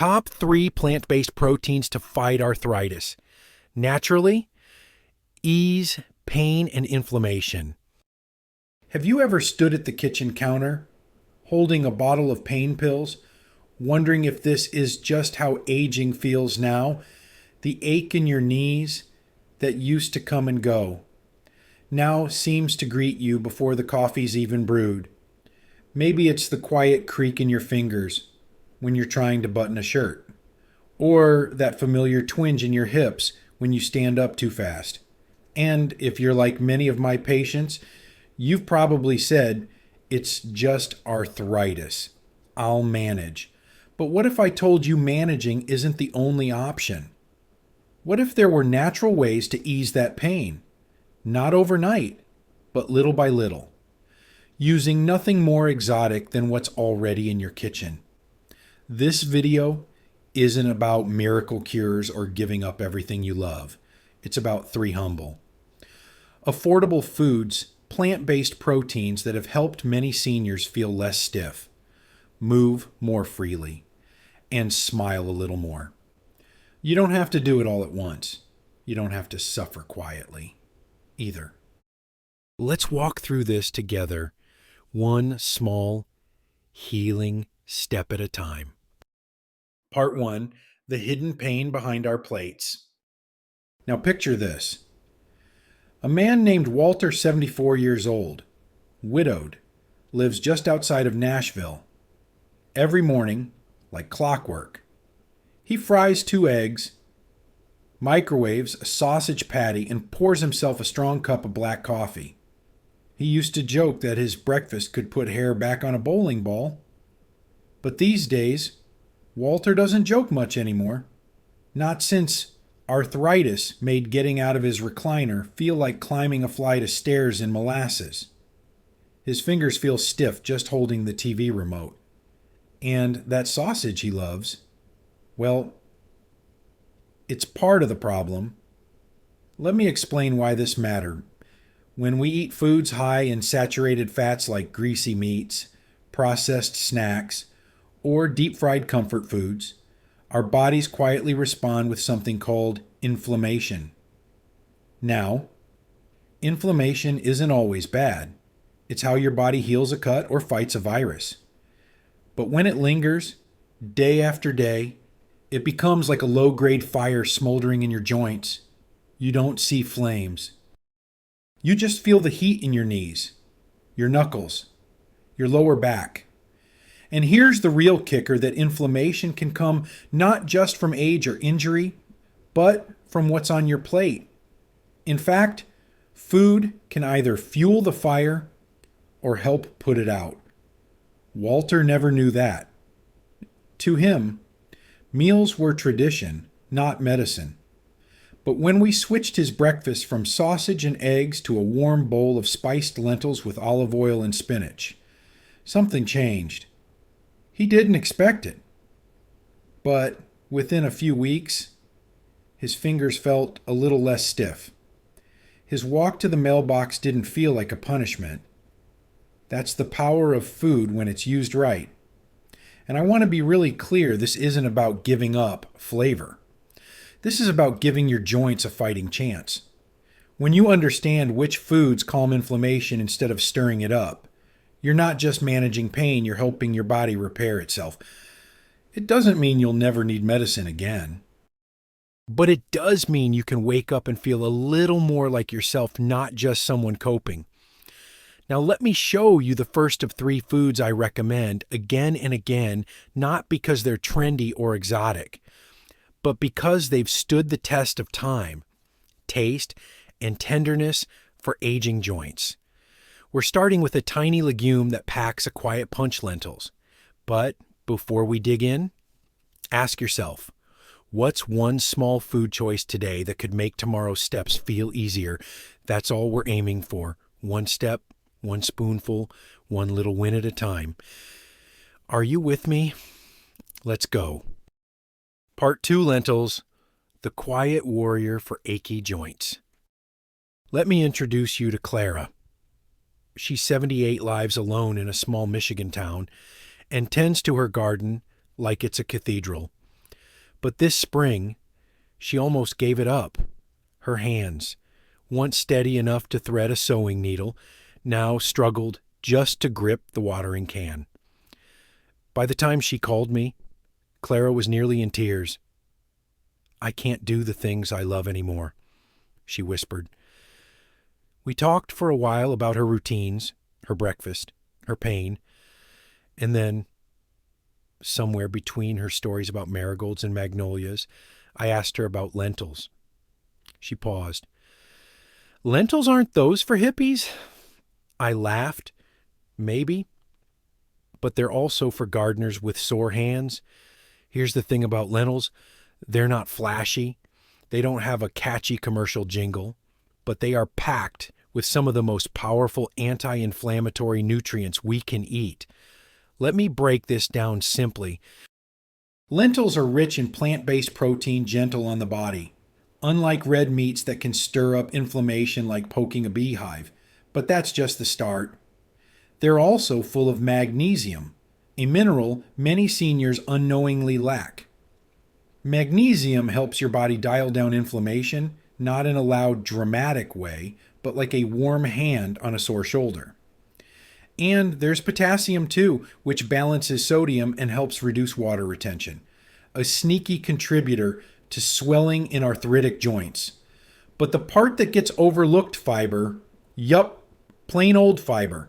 Top 3 plant-based proteins to fight arthritis. Naturally, ease pain and inflammation. Have you ever stood at the kitchen counter, holding a bottle of pain pills, wondering if this is just how aging feels now? The ache in your knees that used to come and go now seems to greet you before the coffee's even brewed. Maybe it's the quiet creak in your fingers when you're trying to button a shirt, or that familiar twinge in your hips when you stand up too fast. And if you're like many of my patients, you've probably said, it's just arthritis. I'll manage. But what if I told you managing isn't the only option? What if there were natural ways to ease that pain? Not overnight, but little by little, using nothing more exotic than what's already in your kitchen. This video isn't about miracle cures or giving up everything you love. It's about 3 humble, affordable foods, plant-based proteins that have helped many seniors feel less stiff, move more freely, and smile a little more. You don't have to do it all at once. You don't have to suffer quietly either. Let's walk through this together, one small, healing step at a time. Part 1, the hidden pain behind our plates. Now picture this. A man named Walter, 74 years old, widowed, lives just outside of Nashville. Every morning, like clockwork, he fries 2 eggs, microwaves a sausage patty, and pours himself a strong cup of black coffee. He used to joke that his breakfast could put hair back on a bowling ball. But these days, Walter doesn't joke much anymore. Not since arthritis made getting out of his recliner feel like climbing a flight of stairs in molasses. His fingers feel stiff just holding the TV remote. And that sausage he loves, well, it's part of the problem. Let me explain why this mattered. When we eat foods high in saturated fats like greasy meats, processed snacks, or deep-fried comfort foods, our bodies quietly respond with something called inflammation. Now, inflammation isn't always bad. It's how your body heals a cut or fights a virus. But when it lingers, day after day, it becomes like a low-grade fire smoldering in your joints. You don't see flames. You just feel the heat in your knees, your knuckles, your lower back. And here's the real kicker, that inflammation can come not just from age or injury, but from what's on your plate. In fact, food can either fuel the fire or help put it out. Walter never knew that. To him, meals were tradition, not medicine. But when we switched his breakfast from sausage and eggs to a warm bowl of spiced lentils with olive oil and spinach, something changed. He didn't expect it. But within a few weeks, his fingers felt a little less stiff. His walk to the mailbox didn't feel like a punishment. That's the power of food when it's used right. And I want to be really clear, this isn't about giving up flavor. This is about giving your joints a fighting chance. When you understand which foods calm inflammation instead of stirring it up, you're not just managing pain, you're helping your body repair itself. It doesn't mean you'll never need medicine again. But it does mean you can wake up and feel a little more like yourself, not just someone coping. Now let me show you the first of 3 foods I recommend again and again, not because they're trendy or exotic, but because they've stood the test of time, taste, and tenderness for aging joints. We're starting with a tiny legume that packs a quiet punch, lentils. But before we dig in, ask yourself, what's one small food choice today that could make tomorrow's steps feel easier? That's all we're aiming for. One step, one spoonful, one little win at a time. Are you with me? Let's go. Part 2, lentils, the quiet warrior for achy joints. Let me introduce you to Clara. She's 78, lives alone in a small Michigan town, and tends to her garden like it's a cathedral. But this spring, she almost gave it up. Her hands, once steady enough to thread a sewing needle, now struggled just to grip the watering can. By the time she called me, Clara was nearly in tears. "I can't do the things I love anymore," she whispered. We talked for a while about her routines, her breakfast, her pain, and then, somewhere between her stories about marigolds and magnolias, I asked her about lentils. She paused. "Lentils aren't those for hippies?" I laughed. Maybe. But they're also for gardeners with sore hands. Here's the thing about lentils. They're not flashy. They don't have a catchy commercial jingle, but they are packed with some of the most powerful anti-inflammatory nutrients we can eat. Let me break this down simply. Lentils are rich in plant-based protein, gentle on the body, unlike red meats that can stir up inflammation like poking a beehive. But that's just the start. They're also full of magnesium, a mineral many seniors unknowingly lack. Magnesium helps your body dial down inflammation, not in a loud, dramatic way, but like a warm hand on a sore shoulder. And there's potassium too, which balances sodium and helps reduce water retention, a sneaky contributor to swelling in arthritic joints. But the part that gets overlooked, fiber, plain old fiber.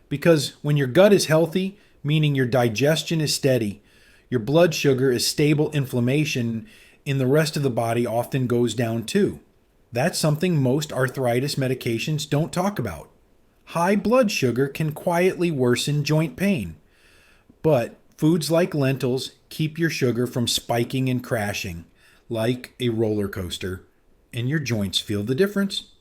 Because when your gut is healthy, meaning your digestion is steady, your blood sugar is stable, inflammation in the rest of the body often goes down too. That's something most arthritis medications don't talk about. High blood sugar can quietly worsen joint pain. But foods like lentils keep your sugar from spiking and crashing, like a roller coaster, and your joints feel the difference.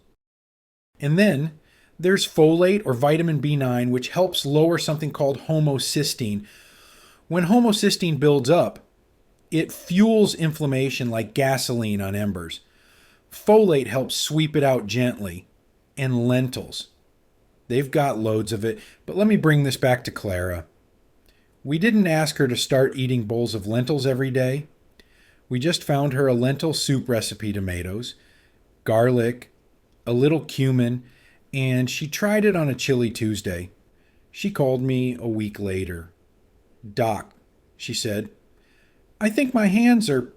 And then there's folate or vitamin B9, which helps lower something called homocysteine. When homocysteine builds up, it fuels inflammation like gasoline on embers. Folate helps sweep it out gently. And lentils. They've got loads of it, but let me bring this back to Clara. We didn't ask her to start eating bowls of lentils every day. We just found her a lentil soup recipe, tomatoes, garlic, a little cumin, and she tried it on a chilly Tuesday. She called me a week later. "Doc," she said, "I think my hands are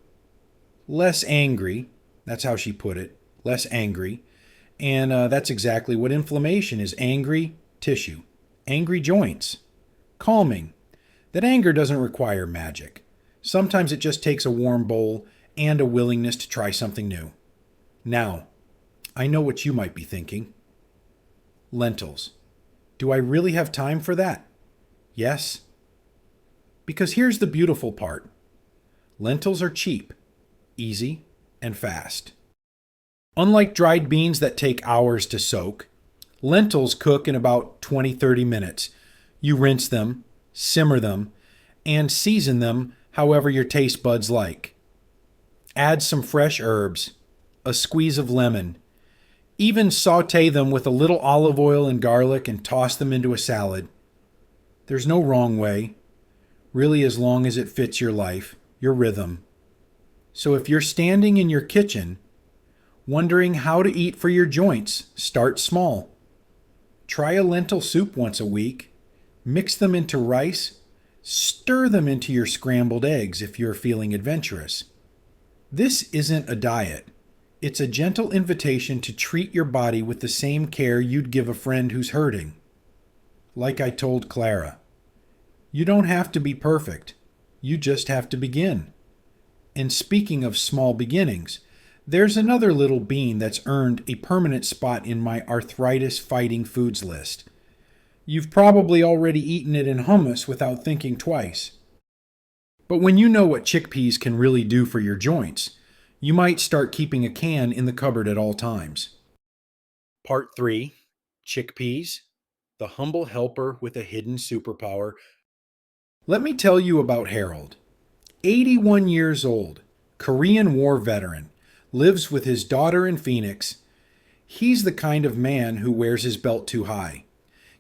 less angry." That's how she put it, less angry. And that's exactly what inflammation is, angry tissue, angry joints, calming. That anger doesn't require magic. Sometimes it just takes a warm bowl and a willingness to try something new. Now, I know what you might be thinking. Lentils. Do I really have time for that? Yes. Because here's the beautiful part. Lentils are cheap, easy, and fast. Unlike dried beans that take hours to soak, lentils cook in about 20-30 minutes. You rinse them, simmer them, and season them however your taste buds like. Add some fresh herbs, a squeeze of lemon. Even saute them with a little olive oil and garlic and toss them into a salad. There's no wrong way, really, as long as it fits your life, your rhythm. So if you're standing in your kitchen, wondering how to eat for your joints, start small. Try a lentil soup once a week. Mix them into rice. Stir them into your scrambled eggs if you're feeling adventurous. This isn't a diet. It's a gentle invitation to treat your body with the same care you'd give a friend who's hurting. Like I told Clara, you don't have to be perfect. You just have to begin. And speaking of small beginnings, there's another little bean that's earned a permanent spot in my arthritis fighting foods list. You've probably already eaten it in hummus without thinking twice. But when you know what chickpeas can really do for your joints, you might start keeping a can in the cupboard at all times. Part 3, Chickpeas, the humble helper with a hidden superpower. Let me tell you about Harold. 81 years old, Korean War veteran, lives with his daughter in Phoenix. He's the kind of man who wears his belt too high,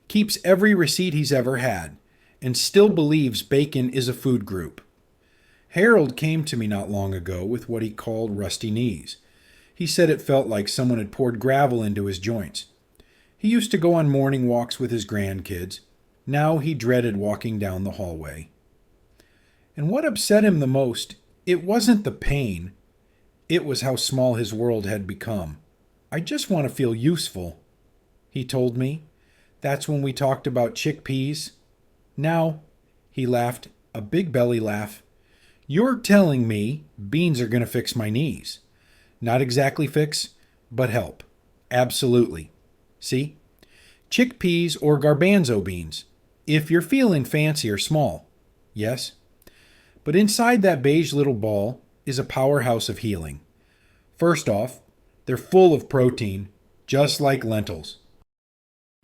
keeps every receipt he's ever had, and still believes bacon is a food group. Harold came to me not long ago with what he called rusty knees. He said it felt like someone had poured gravel into his joints. He used to go on morning walks with his grandkids. Now he dreaded walking down the hallway. And what upset him the most, it wasn't the pain. It was how small his world had become. I just want to feel useful, he told me. That's when we talked about chickpeas. Now, he laughed, a big belly laugh. You're telling me beans are going to fix my knees. Not exactly fix, but help. Absolutely. See? Chickpeas or garbanzo beans, if you're feeling fancy or small. Yes? But inside that beige little ball is a powerhouse of healing. First off, they're full of protein, just like lentils.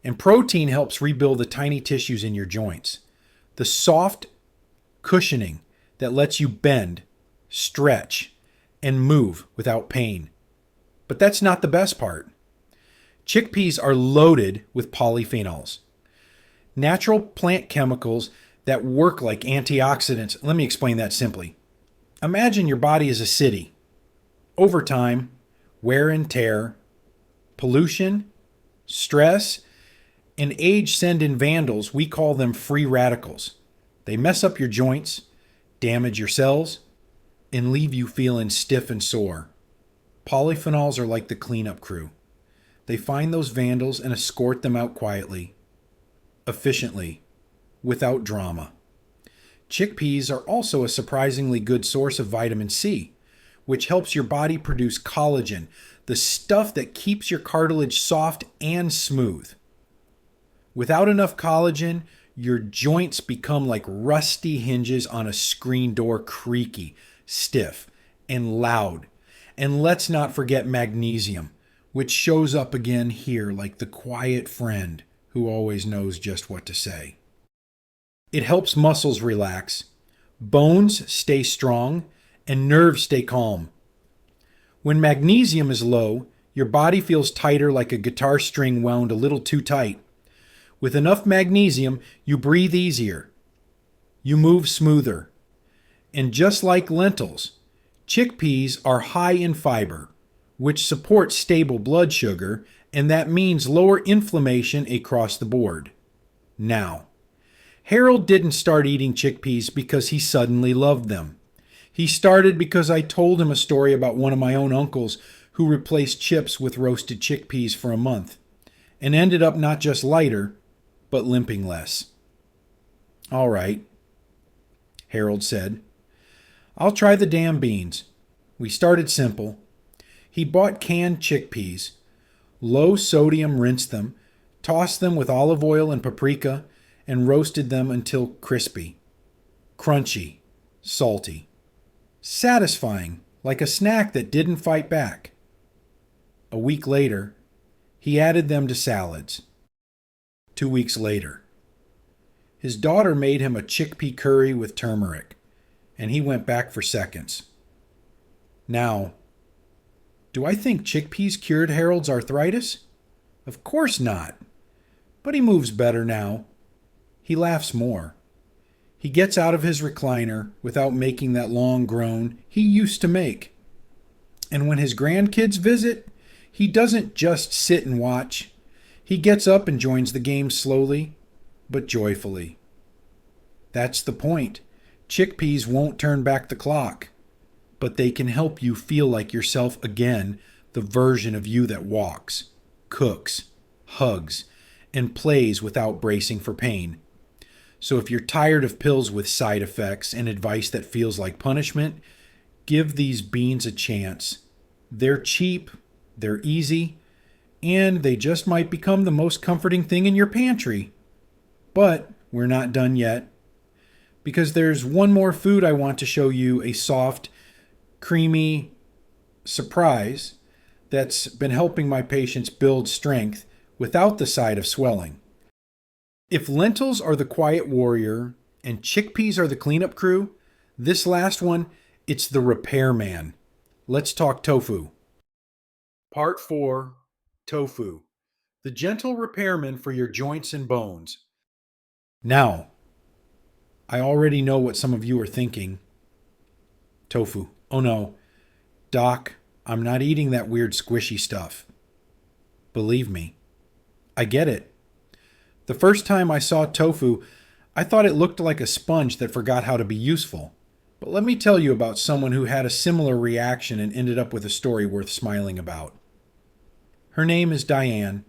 And protein helps rebuild the tiny tissues in your joints. The soft cushioning that lets you bend, stretch, and move without pain. But that's not the best part. Chickpeas are loaded with polyphenols, natural plant chemicals that work like antioxidants. Let me explain that simply. Imagine your body is a city. Over time, wear and tear, pollution, stress, and age send in vandals. We call them free radicals. They mess up your joints, damage your cells, and leave you feeling stiff and sore. Polyphenols are like the cleanup crew. They find those vandals and escort them out quietly, efficiently, without drama. Chickpeas are also a surprisingly good source of vitamin C, which helps your body produce collagen, the stuff that keeps your cartilage soft and smooth. Without enough collagen, your joints become like rusty hinges on a screen door, creaky, stiff, and loud. And let's not forget magnesium, which shows up again here like the quiet friend who always knows just what to say. It helps muscles relax, bones stay strong, and nerves stay calm. When magnesium is low, your body feels tighter, like a guitar string wound a little too tight. With enough magnesium, you breathe easier. You move smoother. And just like lentils, chickpeas are high in fiber, which supports stable blood sugar, and that means lower inflammation across the board. Now, Harold didn't start eating chickpeas because he suddenly loved them. He started because I told him a story about one of my own uncles who replaced chips with roasted chickpeas for a month and ended up not just lighter, but limping less. All right, Harold said. I'll try the damn beans. We started simple. He bought canned chickpeas, low sodium rinsed them, tossed them with olive oil and paprika, and roasted them until crispy, crunchy, salty, satisfying, like a snack that didn't fight back. A week later, he added them to salads. 2 weeks later, his daughter made him a chickpea curry with turmeric, and he went back for seconds. Now, do I think chickpeas cured Harold's arthritis? Of course not. But he moves better now. He laughs more. He gets out of his recliner without making that long groan he used to make. And when his grandkids visit, he doesn't just sit and watch. He gets up and joins the game slowly, but joyfully. That's the point. Chickpeas won't turn back the clock, but they can help you feel like yourself again, the version of you that walks, cooks, hugs, and plays without bracing for pain. So if you're tired of pills with side effects and advice that feels like punishment, give these beans a chance. They're cheap, they're easy, and they just might become the most comforting thing in your pantry. But we're not done yet, because there's one more food I want to show you, a soft, creamy surprise that's been helping my patients build strength without the side of swelling. If lentils are the quiet warrior and chickpeas are the cleanup crew, this last one, it's the Repairman. Let's talk tofu. Part 4, Tofu, the gentle repairman for your joints and bones. Now, I already know what some of you are thinking. Tofu. Oh no. Doc, I'm not eating that weird squishy stuff. Believe me, I get it. The first time I saw tofu, I thought it looked like a sponge that forgot how to be useful. But let me tell you about someone who had a similar reaction and ended up with a story worth smiling about. Her name is Diane.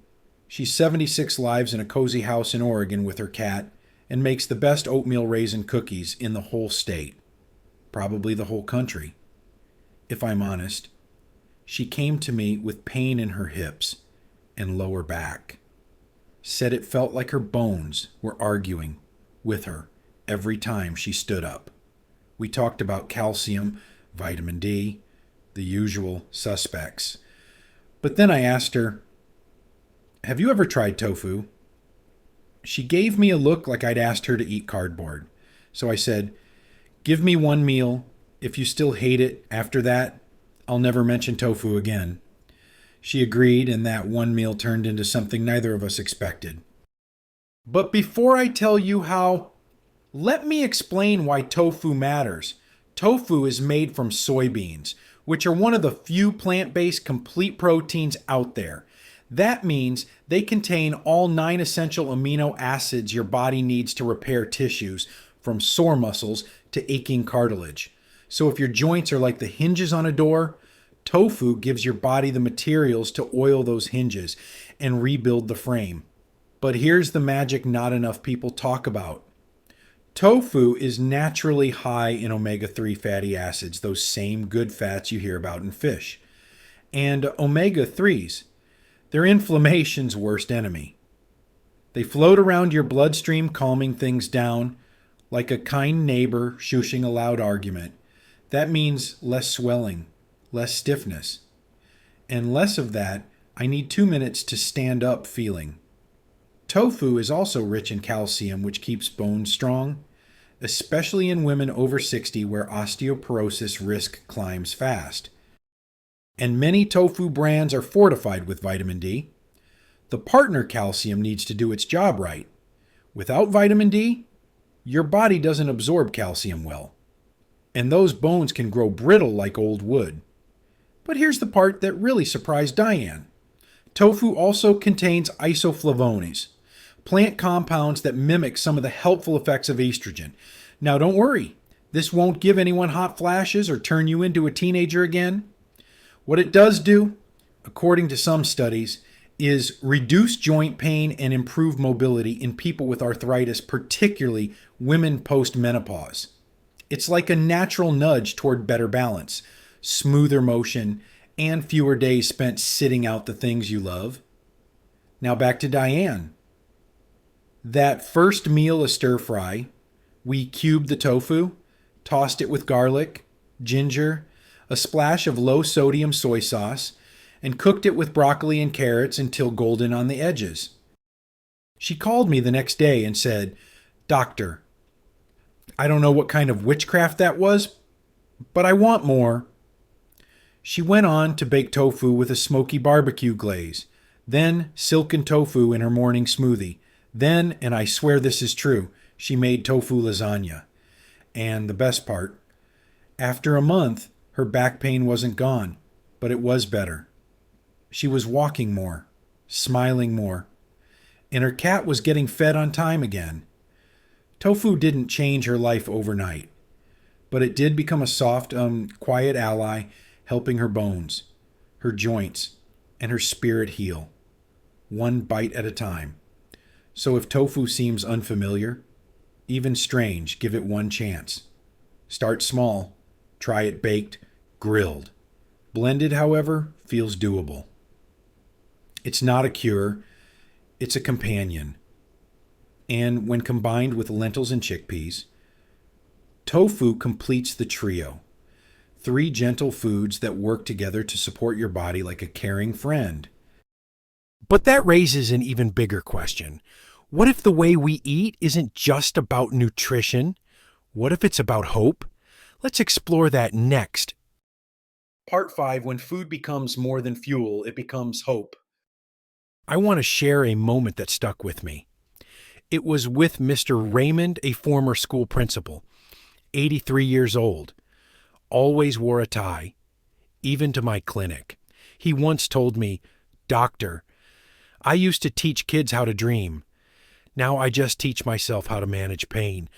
She's 76 lives in a cozy house in Oregon with her cat and makes the best oatmeal raisin cookies in the whole state. Probably the whole country. If I'm honest, she came to me with pain in her hips and lower back. Said it felt like her bones were arguing with her every time she stood up. We talked about calcium, vitamin D, the usual suspects. But then I asked her, "Have you ever tried tofu?" She gave me a look like I'd asked her to eat cardboard. So I said, "Give me one meal. If you still hate it after that, I'll never mention tofu again." She agreed, and that one meal turned into something neither of us expected. But before I tell you how, let me explain why tofu matters. Tofu is made from soybeans, which are one of the few plant-based complete proteins out there. That means they contain all 9 essential amino acids your body needs to repair tissues, from sore muscles to aching cartilage. So if your joints are like the hinges on a door, tofu gives your body the materials to oil those hinges and rebuild the frame. But here's the magic not enough people talk about. Tofu is naturally high in omega-3 fatty acids, those same good fats you hear about in fish. And omega-3s, they're inflammation's worst enemy. They float around your bloodstream, calming things down, like a kind neighbor shushing a loud argument. That means less swelling, less stiffness. And less of that, I need 2 minutes to stand up feeling. Tofu is also rich in calcium, which keeps bones strong, especially in women over 60 where osteoporosis risk climbs fast. And many tofu brands are fortified with vitamin D. The partner calcium needs to do its job right. Without vitamin D, your body doesn't absorb calcium well, and those bones can grow brittle like old wood. But here's the part that really surprised Diane. Tofu also contains isoflavones, plant compounds that mimic some of the helpful effects of estrogen. Now don't worry, this won't give anyone hot flashes or turn you into a teenager again. What it does do, according to some studies, is reduce joint pain and improve mobility in people with arthritis, particularly women post-menopause. It's like a natural nudge toward better balance, smoother motion, and fewer days spent sitting out the things you love. Now back to Diane. That first meal of stir fry, we cubed the tofu, tossed it with garlic, ginger, a splash of low sodium soy sauce, and cooked it with broccoli and carrots until golden on the edges. She called me the next day and said, "Doctor, I don't know what kind of witchcraft that was, but I want more." She went on to bake tofu with a smoky barbecue glaze, then silken tofu in her morning smoothie. Then, and I swear this is true, she made tofu lasagna. And the best part, after a month, her back pain wasn't gone, but it was better. She was walking more, smiling more, and her cat was getting fed on time again. Tofu didn't change her life overnight, but it did become a soft, quiet ally, helping her bones, her joints, and her spirit heal, one bite at a time. So if tofu seems unfamiliar, even strange, give it one chance. Start small, try it baked, grilled. Blended, however, feels doable. It's not a cure, it's a companion. And when combined with lentils and chickpeas, tofu completes the trio. 3 gentle foods that work together to support your body like a caring friend. But that raises an even bigger question. What if the way we eat isn't just about nutrition? What if it's about hope? Let's explore that next. Part 5, when food becomes more than fuel, it becomes hope. I want to share a moment that stuck with me. It was with Mr. Raymond, a former school principal, 83 years old. always wore a tie, even to my clinic. He once told me, "Doctor, I used to teach kids how to dream. Now I just teach myself how to manage pain."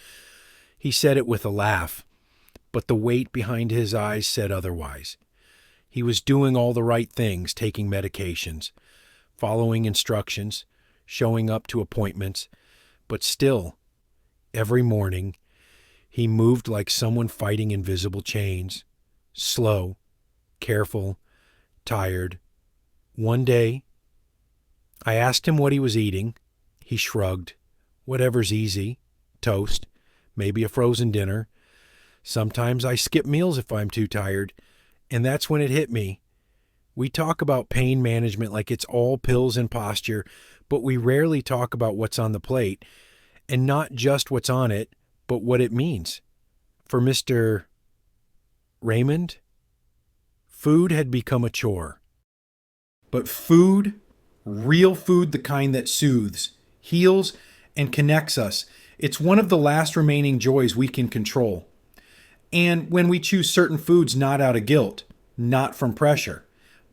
He said it with a laugh, but the weight behind his eyes said otherwise. He was doing all the right things, taking medications, following instructions, showing up to appointments, but still, every morning, he moved like someone fighting invisible chains, slow, careful, tired. One day, I asked him what he was eating. He shrugged. Whatever's easy. Toast, maybe a frozen dinner. Sometimes I skip meals if I'm too tired. And that's when it hit me. We talk about pain management like it's all pills and posture, but we rarely talk about what's on the plate, and not just what's on it, but what it means. For Mr. Raymond, food had become a chore. But food, real food, the kind that soothes, heals, and connects us, it's one of the last remaining joys we can control. And when we choose certain foods not out of guilt, not from pressure,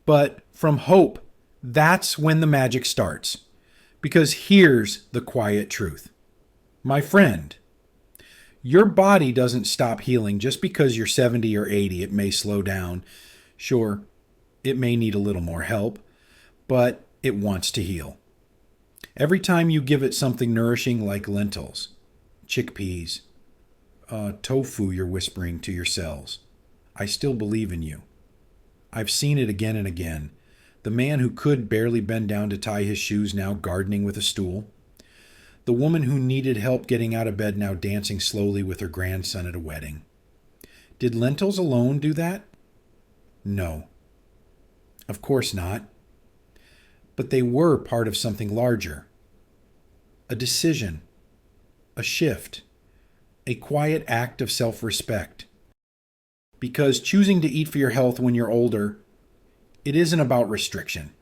but from hope, that's when the magic starts. Because here's the quiet truth. My friend, your body doesn't stop healing just because you're 70 or 80. It may slow down. Sure, it may need a little more help, but it wants to heal. Every time you give it something nourishing like lentils, chickpeas, tofu, you're whispering to your cells, "I still believe in you." I've seen it again and again. The man who could barely bend down to tie his shoes now gardening with a stool. The woman who needed help getting out of bed now dancing slowly with her grandson at a wedding. Did lentils alone do that? No. Of course not. But they were part of something larger. A decision. A shift. A quiet act of self-respect. Because choosing to eat for your health when you're older, it isn't about restriction.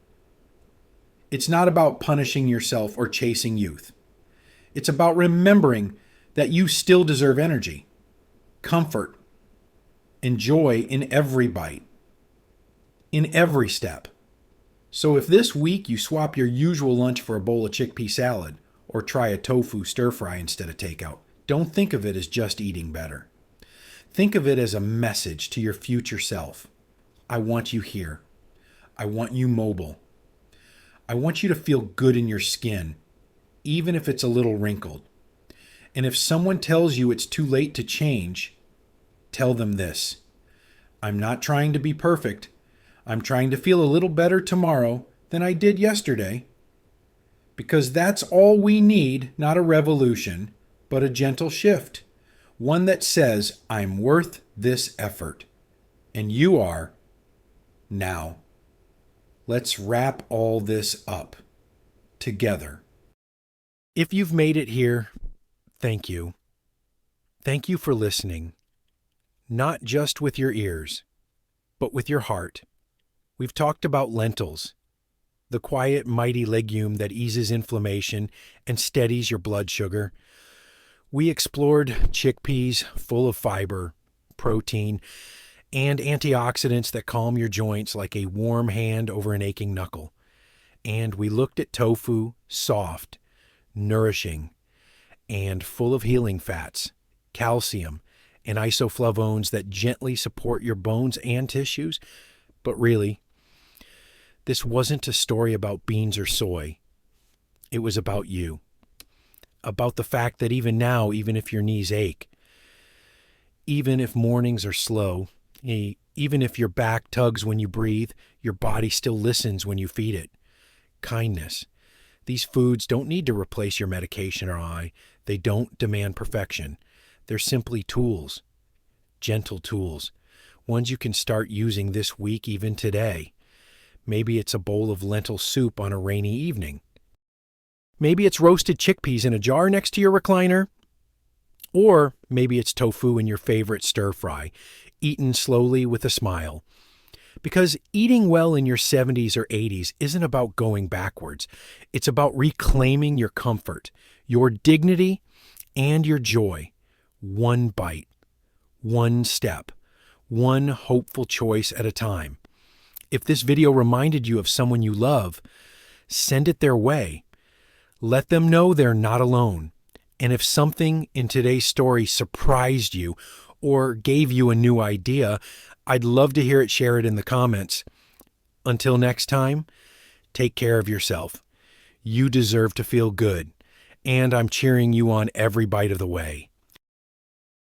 It's not about punishing yourself or chasing youth. It's about remembering that you still deserve energy, comfort, and joy in every bite, in every step. So if this week you swap your usual lunch for a bowl of chickpea salad or try a tofu stir-fry instead of takeout, don't think of it as just eating better. Think of it as a message to your future self. I want you here. I want you mobile. I want you to feel good in your skin, even if it's a little wrinkled. And if someone tells you it's too late to change, tell them this: I'm not trying to be perfect. I'm trying to feel a little better tomorrow than I did yesterday. Because that's all we need, not a revolution, but a gentle shift. One that says, I'm worth this effort. And you are. Now, let's wrap all this up together. If you've made it here, thank you. Thank you for listening. Not just with your ears, but with your heart. We've talked about lentils, the quiet, mighty legume that eases inflammation and steadies your blood sugar. We explored chickpeas, full of fiber, protein, and antioxidants that calm your joints like a warm hand over an aching knuckle. And we looked at tofu, soft, nourishing, and full of healing fats, calcium, and isoflavones that gently support your bones and tissues. But really, this wasn't a story about beans or soy. It was about you. About the fact that even now, even if your knees ache, even if mornings are slow, even if your back tugs when you breathe, your body still listens when you feed it. Kindness. These foods don't need to replace your medication or eye. They don't demand perfection. They're simply tools. Gentle tools. Ones you can start using this week, even today. Maybe it's a bowl of lentil soup on a rainy evening. Maybe it's roasted chickpeas in a jar next to your recliner. Or maybe it's tofu in your favorite stir-fry, eaten slowly with a smile. Because eating well in your 70s or 80s isn't about going backwards. It's about reclaiming your comfort, your dignity, and your joy. One bite, one step, one hopeful choice at a time. If this video reminded you of someone you love, send it their way. Let them know they're not alone. And if something in today's story surprised you or gave you a new idea, I'd love to hear it. Share it in the comments. Until next time, take care of yourself. You deserve to feel good, and I'm cheering you on every bite of the way.